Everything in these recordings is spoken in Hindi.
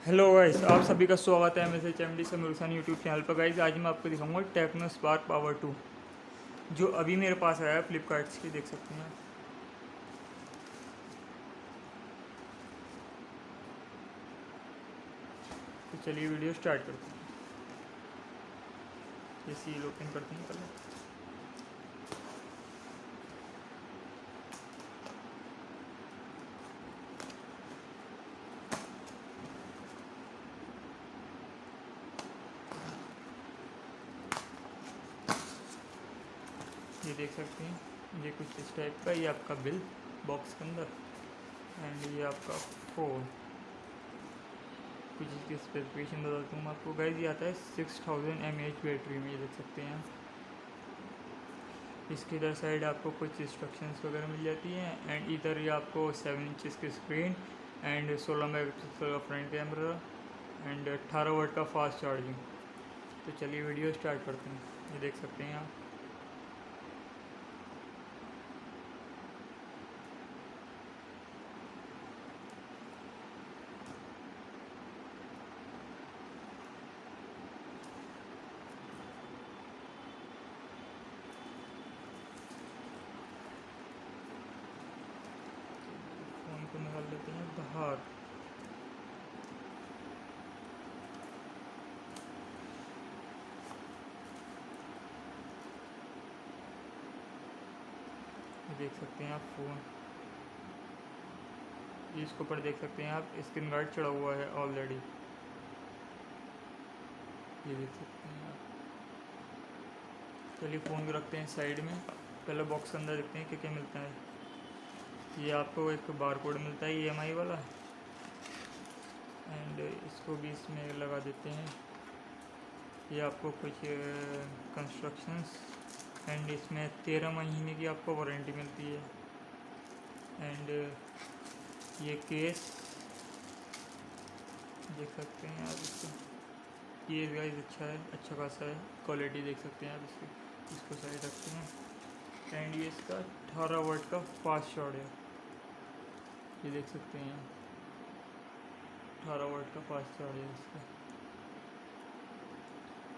हेलो गाइस, आप सभी का स्वागत है मेरे चैमडी से मुल्सान यूट्यूब चैनल पर। गाइस आज मैं आपको दिखाऊंगा टेक्नो स्पार्क पावर 2 जो अभी मेरे पास आया है फ्लिपकार्ट की, देख सकते हैं। तो चलिए वीडियो स्टार्ट करते हैं। ये सील ओपन करते हैं पहले। ये देख सकते हैं, ये कुछ इस टाइप का, ये आपका बिल बॉक्स के अंदर, एंड ये आपका फ़ोन। कुछ इसकी स्पेसिफिकेशन बताता हूँ मैं आपको। गाइस ये आता है 6000 mAh बैटरी में, ये देख सकते हैं। इसके इधर साइड आपको कुछ इंस्ट्रक्शंस वगैरह मिल जाती हैं, एंड इधर ये आपको 7 इंचज़ की स्क्रीन एंड 16 मेगापिक्सल का फ्रंट कैमरा एंड 18 वाट का फास्ट चार्जिंग। तो चलिए वीडियो स्टार्ट करते हैं। ये देख सकते हैं आप। फ़ोन को निकाल लेते हैं बाहर। ये देख सकते हैं आप फ़ोन, इसके ऊपर देख सकते हैं आप स्क्रीन गार्ड चढ़ा हुआ है ऑलरेडी। ये देख सकते हैं आप। चलिए फ़ोन को रखते हैं साइड में। पहले बॉक्स के अंदर देखते हैं क्या क्या मिलता है। ये आपको एक बार कोड मिलता है EMI वाला, एंड इसको भी इसमें लगा देते हैं। ये आपको कुछ कंस्ट्रक्शंस, एंड इसमें 13 महीने की आपको वारंटी मिलती है। एंड ये केस देख सकते हैं आप इसको। ये गाइस अच्छा है, अच्छा खासा है, क्वालिटी देख सकते हैं आप इसकी। इसको साइड रखते हैं। एंड ये इसका 18 वाट का फास्ट चार्ज है, ये देख सकते हैं। 18 वाट का फास्ट चार्ज है इसका।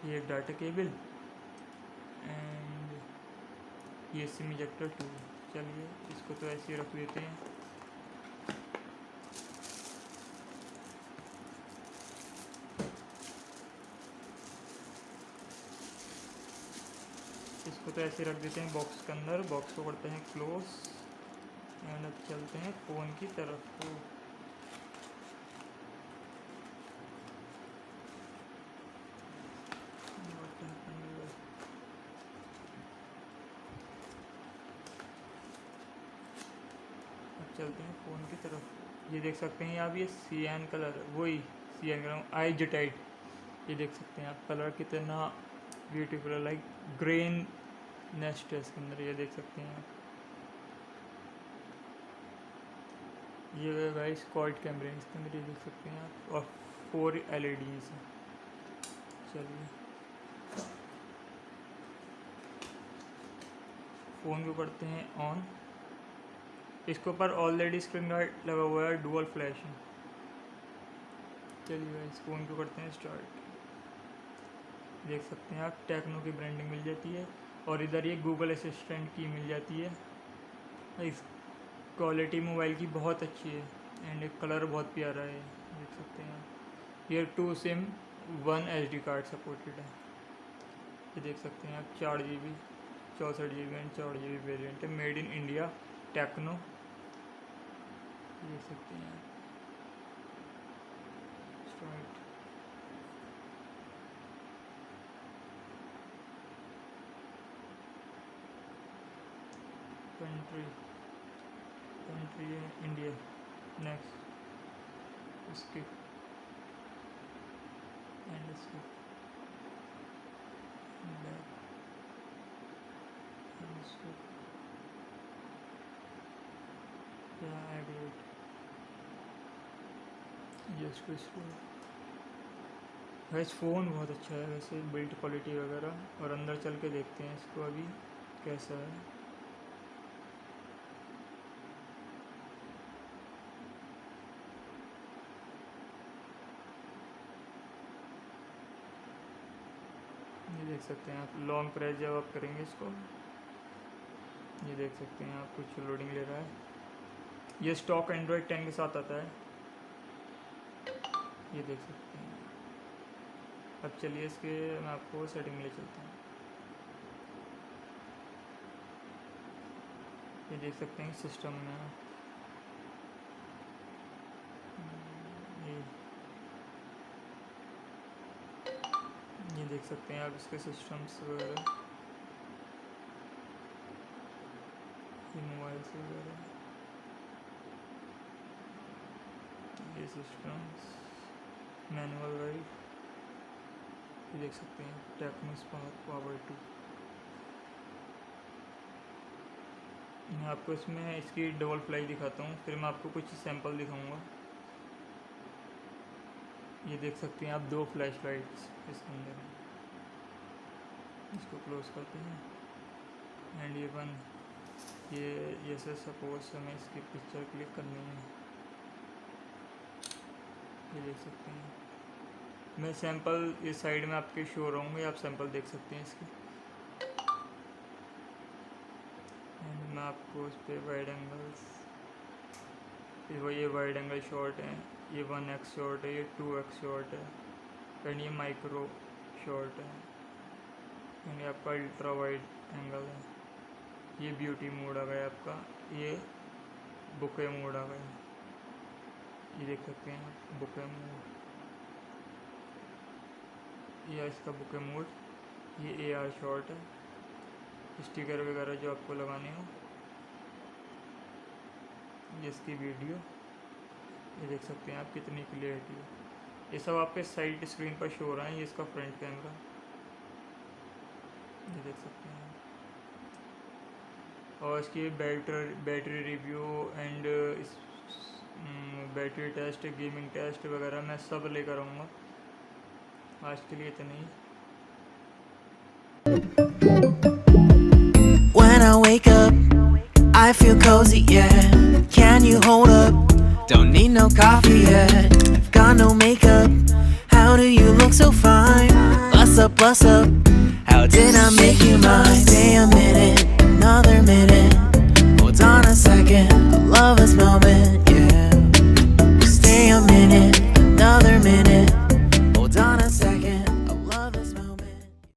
ये एक डाटा केबल एंड ये सिम इजेक्टर टूल। चलिए इसको तो ऐसे ही रख देते हैं। इसको तो ऐसे रख देते हैं बॉक्स के अंदर। बॉक्स को करते हैं क्लोज एंड अब चलते हैं फ़ोन की तरफ को। अब चलते हैं फ़ोन की तरफ। ये देख सकते हैं आप, ये सियान कलर, वही सियान कलर आई जटाइट। ये देख सकते हैं आप, कलर कितना ब्यूटीफुल है, लाइक ग्रेन नेस्ट है इसके अंदर। ये देख सकते हैं आप। ये गाइस क्वाड कैमरे हैं इसके अंदर, ये देख सकते हैं आप, और 4 LEDs हैं। चलिए फ़ोन को करते हैं ऑन। इसके ऊपर ऑलरेडी स्क्रीन गार्ड लगा हुआ है, डुअल फ्लैश है। चलिए गाइस फ़ोन को करते हैं स्टार्ट। देख सकते हैं आप, टेक्नो की ब्रांडिंग मिल जाती है, और इधर ये गूगल असिस्टेंट की मिल जाती है। इस क्वालिटी मोबाइल की बहुत अच्छी है, एंड एक कलर बहुत प्यारा है, देख सकते हैं आप। ये 2 SIM 1 SD कार्ड सपोर्टेड है। ये देख सकते हैं आप, 4 GB 64 GB and 4 GB variant है, मेड इन इंडिया टेक्नो। देख सकते हैं आप। स्टार्ट। कंट्री कंट्री है India. Next skip and skip back and skip. क्या एडिट जस्ट वैसे फ़ोन बहुत अच्छा है, वैसे बिल्ड क्वालिटी वगैरह। और अंदर चल के देखते हैं इसको अभी कैसा है। ये देख सकते हैं आप, लॉन्ग प्रेस जब आप करेंगे इसको, ये देख सकते हैं आप, कुछ लोडिंग ले रहा है। ये स्टॉक एंड्रॉयड 10 के साथ आता है, ये देख सकते हैं। अब चलिए इसके मैं आपको सेटिंग ले चलता हूँ। ये देख सकते हैं सिस्टम में ये देख सकते हैं आप इसके सिस्टम्स वगैरह, ये मोबाइल्स वगैरह, ये सिस्टम्स, मैनुअल गाइड, ये देख सकते हैं टेक्नो स्पार्क पावर 2। मैं आपको इसमें इसकी डबल फ्लाई दिखाता हूँ, फिर मैं आपको कुछ सैंपल दिखाऊंगा। ये देख सकते हैं आप 2 फ्लैश लाइट्स इसके अंदर हैं। इसको क्लोज करते हैं एंड ये वन, ये से सपोज हमें इसकी पिक्चर क्लिक करनी है, ये देख सकते हैं। मैं सैंपल इस साइड में आपके शो रहूँगे, आप सैंपल देख सकते हैं इसके। एंड मैं आपको इस पर वाइड एंगल्स, ये वाइड एंगल शॉट है, ये 1x शॉट है, ये 2x शॉट है, एंड ये माइक्रो शॉट है, एंड ये आपका अल्ट्रा वाइड एंगल है। ये ब्यूटी मोड आ गया आपका, ये बुके मोड आ गया, ये देख सकते हैं आप बुके मोड, ये इसका बुके मोड। ये AR शॉट है, स्टिकर वगैरह जो आपको लगाने हो, ये इसकी वीडियो, ये देख सकते हैं आप कितनी क्लियरिटी है। ये सब आपके साइड स्क्रीन पर शो हो रहा है। ये इसका फ्रंट कैमरा, ये देख सकते हैं। और इसकी बैटरी रिव्यू एंड इस बैटरी टेस्ट, गेमिंग टेस्ट वगैरह मैं सब लेकर आऊँगा। आज के लिए इतना ही। When I wake up, I feel cozy, yeah. Can you hold up? Don't need no coffee yet. Got no makeup. How do you look so fine? Bust up,